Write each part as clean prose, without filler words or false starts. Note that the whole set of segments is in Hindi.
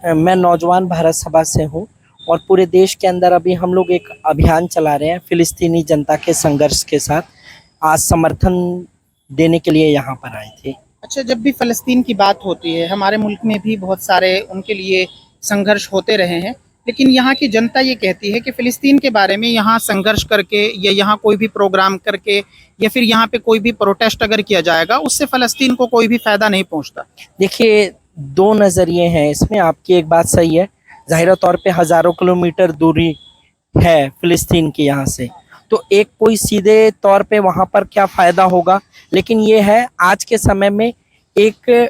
मैं नौजवान भारत सभा से हूँ और पूरे देश के अंदर अभी हम लोग एक अभियान चला रहे हैं फिलिस्तीनी जनता के संघर्ष के साथ। आज समर्थन देने के लिए यहाँ पर आए थे। अच्छा, जब भी फ़लस्तीन की बात होती है, हमारे मुल्क में भी बहुत सारे उनके लिए संघर्ष होते रहे हैं, लेकिन यहाँ की जनता ये कहती है कि फ़िलिस्तीन के बारे में यहाँ संघर्ष करके या यहाँ कोई भी प्रोग्राम करके या फिर यहाँ पे कोई भी प्रोटेस्ट अगर किया जाएगा, उससे फ़लस्तीन को कोई भी फ़ायदा नहीं पहुँचता। देखिए, दो नज़रिए हैं इसमें। आपकी एक बात सही है, ज़ाहिर तौर पे हज़ारों किलोमीटर दूरी है फिलिस्तीन की यहाँ से, तो एक कोई सीधे तौर पे वहाँ पर क्या फ़ायदा होगा, लेकिन ये है आज के समय में एक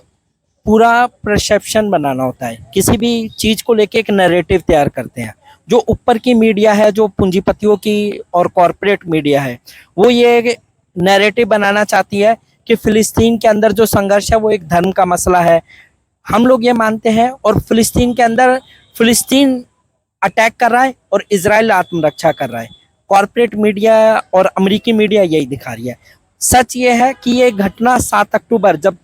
पूरा परसेप्शन बनाना होता है। किसी भी चीज़ को लेके एक नैरेटिव तैयार करते हैं। जो ऊपर की मीडिया है, जो पूंजीपतियों की और कॉरपोरेट मीडिया है, वो ये नैरेटिव बनाना चाहती है कि फ़िलिस्तीन के अंदर जो संघर्ष है वो एक धर्म का मसला है। हम लोग ये मानते हैं, और फ़िलिस्तीन के अंदर फ़िलिस्तीन अटैक कर रहा है और इजराइल आत्मरक्षा कर रहा है। कॉरपोरेट मीडिया और अमेरिकी मीडिया यही दिखा रही है। सच ये है कि ये घटना 7 अक्टूबर जब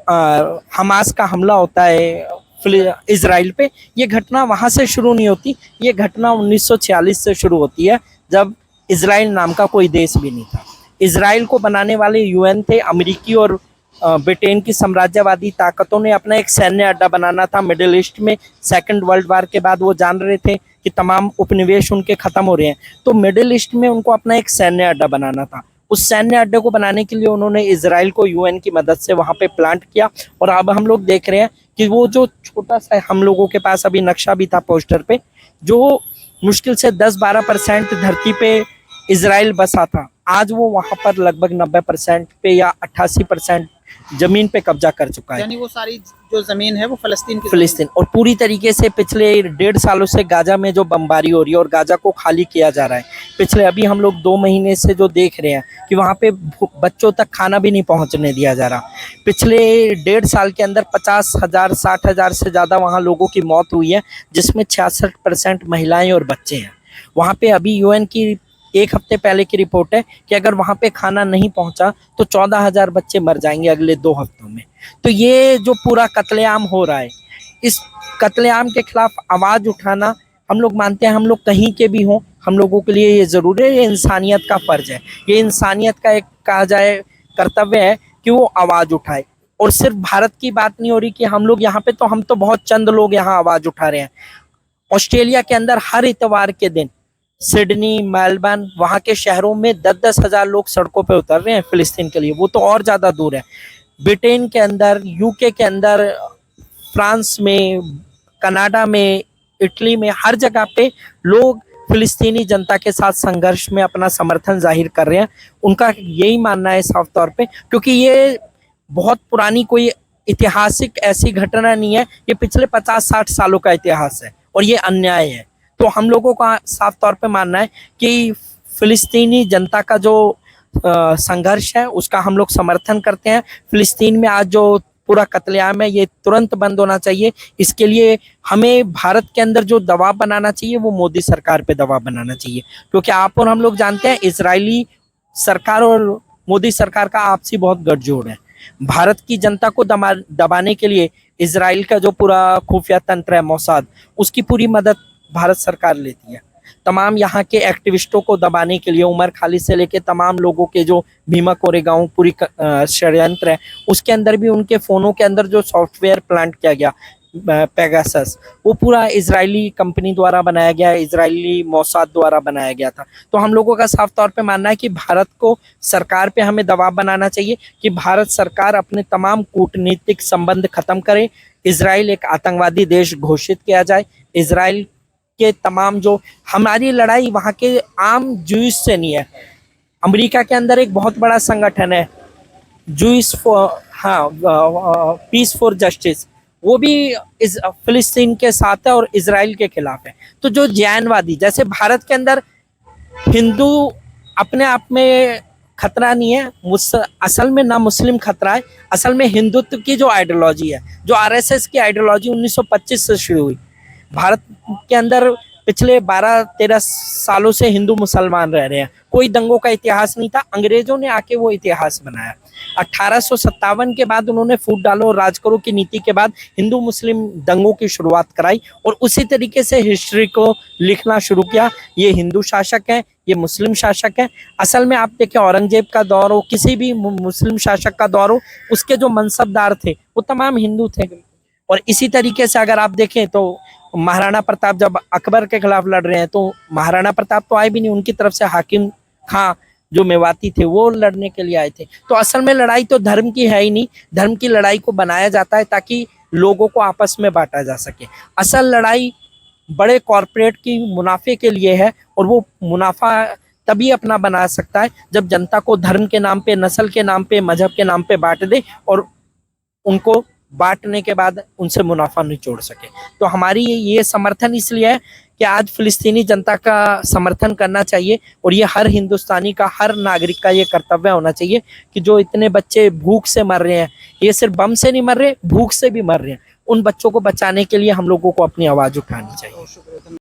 हमास का हमला होता है इजराइल पे, ये घटना वहाँ से शुरू नहीं होती। ये घटना 1946 से शुरू होती है, जब इजराइल नाम का कोई देश भी नहीं था। इजराइल को बनाने वाले यूएन थे। अमेरिकी और ब्रिटेन की साम्राज्यवादी ताकतों ने अपना एक सैन्य अड्डा बनाना था मिडिल ईस्ट में। सेकंड वर्ल्ड वार के बाद वो जान रहे थे कि तमाम उपनिवेश उनके ख़त्म हो रहे हैं, तो मिडिल ईस्ट में उनको अपना एक सैन्य अड्डा बनाना था। उस सैन्य अड्डे को बनाने के लिए उन्होंने इजराइल को यूएन की मदद से वहाँ पे प्लांट किया। और अब हम लोग देख रहे हैं कि वो जो छोटा सा, हम लोगों के पास अभी नक्शा भी था पोस्टर पे, जो मुश्किल से 10-12% धरती पे इजराइल बसा था, आज वो वहाँ पर लगभग 90% पे या 88% जमीन पे कब्जा कर चुका है। यानी वो सारी जो ज़मीन है वो फ़लस्तीन की फिलिस्तीन, और पूरी तरीके से पिछले 1.5 सालों से गाजा में जो बमबारी हो रही है और गाजा को खाली किया जा रहा है। पिछले अभी हम लोग 2 महीने से जो देख रहे हैं कि वहाँ पे बच्चों तक खाना भी नहीं पहुँचने दिया जा रहा। पिछले 1.5 साल के अंदर 50,000 60,000 से ज़्यादा वहाँ लोगों की मौत हुई है, जिसमें 66% महिलाएं और बच्चे हैं। वहाँ पे अभी यूएन की 1 हफ्ते पहले की रिपोर्ट है कि अगर वहाँ पे खाना नहीं पहुँचा तो 14,000 बच्चे मर जाएंगे अगले 2 हफ्तों में। तो ये जो पूरा कत्लेआम हो रहा है, इस कत्लेआम के खिलाफ आवाज़ उठाना, हम लोग मानते हैं, हम लोग कहीं के भी हों, हम लोगों के लिए ये ज़रूरी है। ये इंसानियत का फ़र्ज़ है, ये इंसानियत का एक कहा जाए कर्तव्य है कि वो आवाज़ उठाए। और सिर्फ भारत की बात नहीं हो रही कि हम लोग यहाँ पे, तो हम तो बहुत चंद लोग यहाँ आवाज़ उठा रहे हैं। ऑस्ट्रेलिया के अंदर हर इतवार के दिन सिडनी, मेलबर्न, वहाँ के शहरों में 10-10 हज़ार लोग सड़कों पे उतर रहे हैं फिलिस्तीन के लिए। वो तो और ज़्यादा दूर है। ब्रिटेन के अंदर, यूके के अंदर, फ्रांस में, कनाडा में, इटली में, हर जगह पे लोग फिलिस्तीनी जनता के साथ संघर्ष में अपना समर्थन जाहिर कर रहे हैं। उनका यही मानना है साफ तौर पे, क्योंकि ये बहुत पुरानी कोई ऐतिहासिक ऐसी घटना नहीं है, ये पिछले 50-60 सालों का इतिहास है और ये अन्याय है। तो हम लोगों का साफ तौर पे मानना है कि फिलिस्तीनी जनता का जो संघर्ष है उसका हम लोग समर्थन करते हैं। फिलिस्तीन में आज जो पूरा कत्लेआम है ये तुरंत बंद होना चाहिए। इसके लिए हमें भारत के अंदर जो दबाव बनाना चाहिए वो मोदी सरकार पे दबाव बनाना चाहिए, क्योंकि आप और हम लोग जानते हैं इजरायली सरकार और मोदी सरकार का आपसी बहुत गठजोड़ है। भारत की जनता को दबाने के लिए इजराइल का जो पूरा खुफिया तंत्र है मोसाद, उसकी पूरी मदद भारत सरकार लेती है। तमाम यहाँ के एक्टिविस्टों को दबाने के लिए, उमर खालिद से लेके तमाम लोगों के जो भीमा कोरेगांव पूरी षड्यंत्र है, उसके अंदर भी उनके फ़ोनों के अंदर जो सॉफ्टवेयर प्लांट किया गया पेगासस, वो पूरा इजरायली कंपनी द्वारा बनाया गया, इजरायली मोसाद द्वारा बनाया गया था। तो हम लोगों का साफ तौर पे मानना है कि भारत को सरकार पे हमें दबाव बनाना चाहिए कि भारत सरकार अपने तमाम कूटनीतिक संबंध खत्म करे, इजराइल एक आतंकवादी देश घोषित किया जाए। इजराइल के तमाम जो, हमारी लड़ाई वहाँ के आम जूइश से नहीं है। अमेरिका के अंदर एक बहुत बड़ा संगठन है जूइश फॉर, हाँ, पीस फॉर जस्टिस, वो भी इस फिलिस्तीन के साथ है और इजराइल के खिलाफ है। तो जो जैनवादी, जैसे भारत के अंदर हिंदू अपने आप में खतरा नहीं है, असल में ना मुस्लिम खतरा है, असल में हिंदुत्व की जो आइडियोलॉजी है, जो आरएसएस की आइडियोलॉजी 1925 से शुरू हुई। भारत के अंदर पिछले 12-13 सालों से हिंदू मुसलमान रह रहे हैं, कोई दंगों का इतिहास नहीं था, अंग्रेजों ने आके वो इतिहास बनाया। 1857 के बाद उन्होंने फूट डालो और राज करो की नीति के बाद हिंदू मुस्लिम दंगों की शुरुआत कराई और उसी तरीके से हिस्ट्री को लिखना शुरू किया। ये हिंदू शासक हैं, ये मुस्लिम शासक हैं। असल में आप देखें, औरंगजेब का दौर हो, किसी भी मुस्लिम शासक का दौर हो, उसके जो मनसबदार थे वो तमाम हिंदू थे। और इसी तरीके से अगर आप देखें तो महाराणा प्रताप जब अकबर के खिलाफ लड़ रहे हैं तो महाराणा प्रताप तो आए भी नहीं, उनकी तरफ से हाकिम खां जो मेवाती थे वो लड़ने के लिए आए थे। तो असल में लड़ाई तो धर्म की है ही नहीं, धर्म की लड़ाई को बनाया जाता है ताकि लोगों को आपस में बांटा जा सके। असल लड़ाई बड़े कॉरपोरेट की मुनाफे के लिए है और वो मुनाफा तभी अपना बना सकता है जब जनता को धर्म के नाम पे, नस्ल के नाम पे, मजहब के नाम पे बांट दे और उनको बांटने के बाद उनसे मुनाफा निचोड़ सके। तो हमारी ये समर्थन इसलिए है कि आज फिलिस्तीनी जनता का समर्थन करना चाहिए और ये हर हिंदुस्तानी का, हर नागरिक का ये कर्तव्य होना चाहिए कि जो इतने बच्चे भूख से मर रहे हैं, ये सिर्फ बम से नहीं मर रहे, भूख से भी मर रहे हैं, उन बच्चों को बचाने के लिए हम लोगों को अपनी आवाज़ उठानी चाहिए।